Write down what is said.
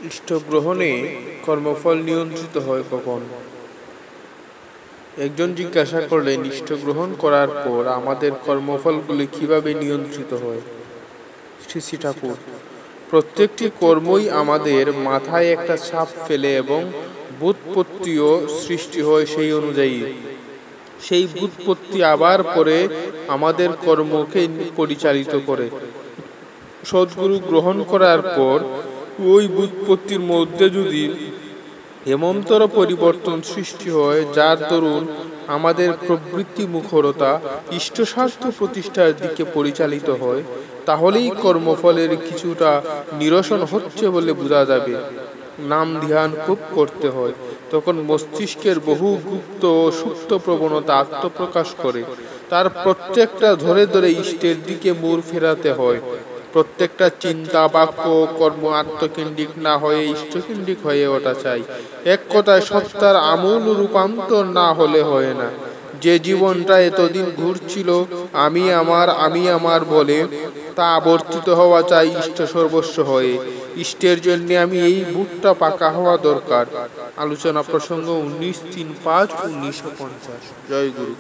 ইষ্টগ্রহণে কর্মফল নিয়ন্ত্রিত হয় কখন? একজন জিজ্ঞাসা করলেন, ইষ্টগ্রহণ করার পর আমাদের কর্মফলগুলি কিভাবে নিয়ন্ত্রিত হয়? শ্রী শ্রী ঠাকুর: প্রত্যেকটি কর্মই আমাদের মাথায় একটা ছাপ ফেলে এবং ব্যুৎপত্তিও সৃষ্টি হয় সেই অনুযায়ী। সেই ব্যুৎপত্তি আবার পরে আমাদের কর্মকে পরিচালিত করে। সদ্গুরু গ্রহণ করার পর ওই ব্যুৎপত্তির মধ্যে যদি এমনতর পরিবর্তন সৃষ্টি হয় যার দরুন আমাদের প্রবৃত্তি মুখরতা ইষ্টস্বার্থ প্রতিষ্ঠার দিকে পরিচালিত হয়, তাহলেই কর্মফলের কিছুটা নিরসন হচ্ছে বলে বোঝা যাবে। নাম ধ্যান খুব করতে হয়, তখন মস্তিষ্কের বহু গুপ্ত ও সুপ্ত প্রবণতা আত্মপ্রকাশ করে। তার প্রত্যেকটা ধরে ধরে ইষ্টের দিকে মুখ ফেরাতে হয়। প্রত্যেকটা চিন্তা, বাক্য, কর্ম আত্মকেন্দ্রিক না হয়ে ইষ্টকেন্দ্রিক হয়ে ওঠা চাই। এক কথায় সত্তার আমূল রূপান্তর না হলে হয় না। যে জীবনটা এতদিন ঘুরছিল আমি আমার বলে, তা আবর্তিত হওয়া চাই ইষ্ট সর্বস্ব হয়ে। ইষ্টের জন্য আমি এই বুটটা পাকা হওয়া দরকার। আলোচনা প্রসঙ্গ 19-3-5-1950। জয় গুরু।